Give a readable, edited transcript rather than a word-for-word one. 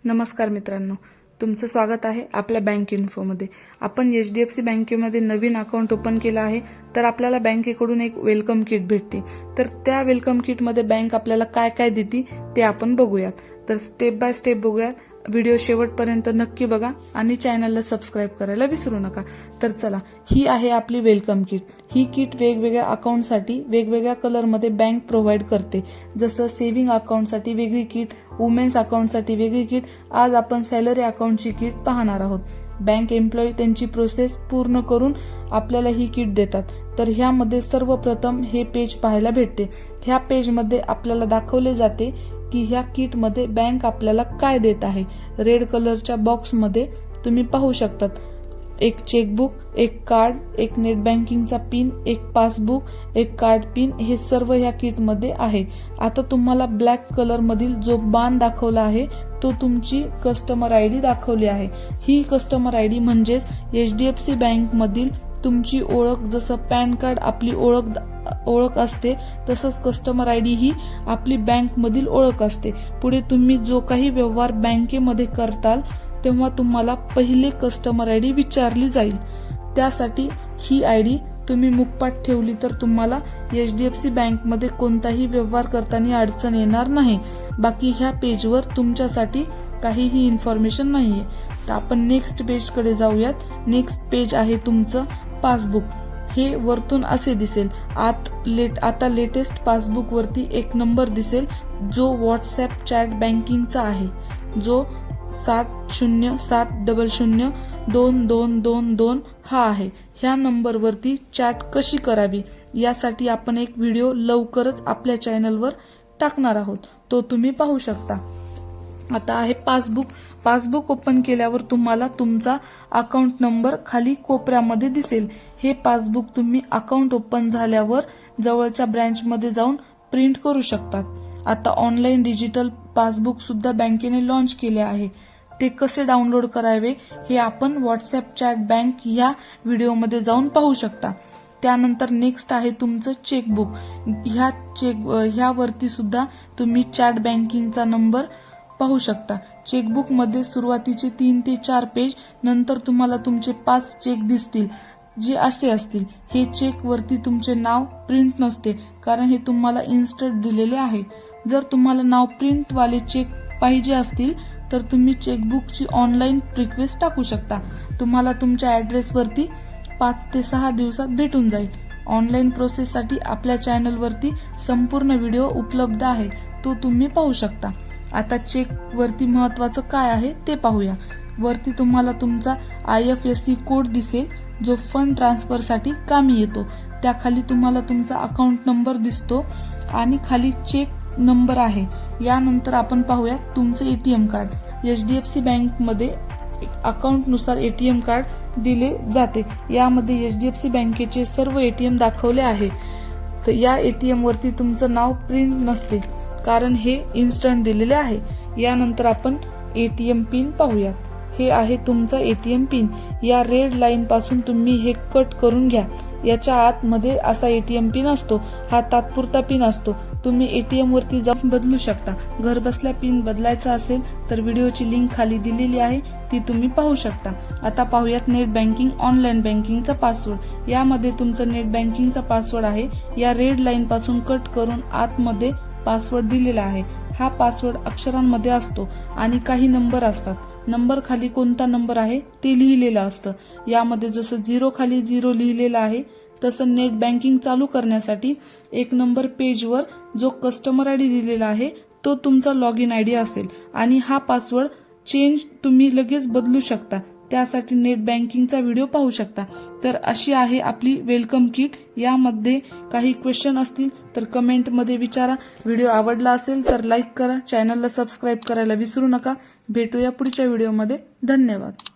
नमस्कार मित्रांनो, तुमचं स्वागत आहे आपल्या बँक इन्फोमध्ये। आपण HDFC बँकेमध्ये नवीन अकाउंट ओपन केलं आहे, तर आपल्याला बँकेकडून एक वेलकम किट भेटते। तर त्या वेलकम किटमध्ये बँक आपल्याला काय काय देते ते आपण बघूयात। तर स्टेप बाय स्टेप बघूयात। व्हिडिओ शेवटपर्यंत नक्की बघा आणि चॅनलला सबस्क्राइब करायला विसरू नका। तर चला, ही आहे आपली वेलकम किट। ही किट वेगवेगळ्या अकाउंटसाठी वेगवेगळ्या कलरमध्ये बँक प्रोव्हाइड करते। जसं सेव्हिंग अकाउंटसाठी वेगळी किट, वुमेन्स अकाउंटसाठी वेगळी किट। आज आपण सॅलरी अकाउंटची किट पाहणार आहोत। बँक एम्प्लॉई त्यांची प्रोसेस पूर्ण करून आपल्याला ही किट देतात। तर ह्यामध्ये सर्वप्रथम हे पेज पाहायला भेटते। ह्या पेजमध्ये आपल्याला दाखवले जाते की ह्या किटमध्ये बँक आपल्याला काय देत आहे। रेड कलरच्या बॉक्समध्ये तुम्ही पाहू शकतात, एक चेकबुक, एक कार्ड, एक नेट बँकिंगचा पिन, एक पासबुक, एक कार्ड पिन, हे सर्व ह्या किटमध्ये आहे। आता तुम्हाला ब्लॅक कलर मधील जो बाण दाखवला आहे तो तुमची कस्टमर आयडी दाखवली आहे। ही कस्टमर आयडी म्हणजेच HDFC बँक मधील तुमची ओळख। जसं पॅन कार्ड आपली ओळख असते, तसंच कस्टमर आयडी ही आपली बँक मधील ओळख असते। पुढे तुम्ही जो काही व्यवहार बँकेमध्ये करताल तेव्हा तुम्हाला पहिले कस्टमर आयडी विचारली जाईल। त्यासाठी ही आयडी तुम्ही मुखपाठ ठेवली तर तुम्हाला HDFC बँकमध्ये कोणताही व्यवहार करताना अडचण येणार नाही। बाकी ह्या पेजवर तुमच्यासाठी काहीही इन्फॉर्मेशन नाहीये। तर आपण नेक्स्ट पेजकडे जाऊयात। नेक्स्ट पेज आहे तुमचं पासबुक। हे वरतून असे दिसेल। आता लेटेस्ट पासबुक वरती एक नंबर दिसेल जो व्हॉट्सअप चॅट बँकिंगचा आहे, जो 70702222 हा आहे। ह्या नंबरवरती चॅट कशी करावी यासाठी आपण एक व्हिडिओ लवकरच आपल्या चॅनलवर टाकणार आहोत, तो तुम्ही पाहू शकता। आता आहे पासबुक। पासबुक ओपन केल्यावर तुम्हाला तुमचा अकाउंट नंबर खाली कोपऱ्यामध्ये दिसेल। हे पासबुक तुम्ही अकाउंट ओपन झाल्यावर जवळच्या ब्रँचमध्ये जाऊन प्रिंट करू शकतात। आता ऑनलाईन डिजिटल पासबुक सुद्धा बँकेने लॉन्च केले आहे। ते कसे डाउनलोड करावे हे आपण व्हॉट्सअप चॅट बँक ह्या व्हिडिओमध्ये जाऊन पाहू शकता। त्यानंतर नेक्स्ट आहे तुमचं चेकबुक। ह्यावरती सुद्धा तुम्ही चॅट बँकिंगचा नंबर पाहू शकता। चेकबुक मध्ये सुरुवातीचे 3 ते 4 पेज, नंतर तुम्हाला तुमचे 5 चेक दिसतील जे असे असतील। हे चेक वरती तुमचे नाव प्रिंट नसते, कारण हे तुम्हाला इन्स्टंट दिलेले आहे। जर तुम्हाला नाव प्रिंट वाले चेक पाहिजे असतील तर तुम्ही चेकबुकची ऑनलाईन रिक्वेस्ट टाकू शकता। तुम्हाला तुमच्या ऍड्रेस वरती 5 ते 6 दिवसात भेटून जाईल। ऑनलाईन प्रोसेससाठी आपल्या चॅनलवरती संपूर्ण व्हिडिओ उपलब्ध आहे, तो तुम्ही पाहू शकता। आता चेक वरती महत्वाचं काय आहे ते पाहूया। वरती तुम्हाला तुमचा IFSC कोड दिसेल, जो फंड ट्रान्सफर साठी कामी येतो। त्याखाली तुम्हाला तुमचा अकाउंट नंबर दिसतो आणि खाली चेक नंबर आहे। यानंतर आपण पाहूया तुमचं ATM कार्ड। HDFC बँक मध्ये अकाउंट नुसार ATM कार्ड दिले जाते। यामध्ये HDFC बँकेचे सर्व ATM दाखवले आहे। तर या ATM वरती तुमचं नाव प्रिंट नसते, कारण हे इन्स्टंट दिलेले आहे। यानंतर आपण ATM पिन पाहूयात। हे आहे तुमचा ATM पिन। या रेड लाईन पासून तुम्ही हे कट करून घ्या। याच्या आतमध्ये असा ATM पिन असतो। हा तात्पुरता पिन असतो। तुम्ही ATM वरती जाऊन बदलू शकता। घर बसल्या पिन बदलायचा असेल तर व्हिडिओची लिंक खाली दिलेली आहे, ती तुम्ही पाहू शकता। आता पाहूयात नेट बँकिंग ऑनलाईन बँकिंगचा पासवर्ड। यामध्ये तुमचं नेट बँकिंगचा पासवर्ड आहे। या रेड लाईन पासून कट करून आतमध्ये पासवर्ड दिलेला आहे। हा पासवर्ड अक्षरांमध्ये असतो आणि काही नंबर असतात। नंबर खाली कोणता नंबर आहे ते लिहिलेलं असतं। यामध्ये जसं 0 खाली 0 लिहिलेलं आहे, तसं नेट बँकिंग चालू करण्यासाठी एक नंबर पेजवर जो कस्टमर आयडी दिलेला आहे तो तुमचा लॉग इन आयडी असेल आणि हा पासवर्ड चेंज तुम्ही लगेच बदलू शकता। त्यासाठी नेट बँकिंगचा व्हिडिओ पाहू शकता। तर अशी आहे आपली वेलकम किट। यामध्ये काही क्वेश्चन असतील तर कमेंटमध्ये विचारा। व्हिडिओ आवडला असेल तर लाईक करा, चॅनलला सबस्क्राईब करायला विसरू नका। भेटूया पुढच्या व्हिडिओमध्ये। धन्यवाद।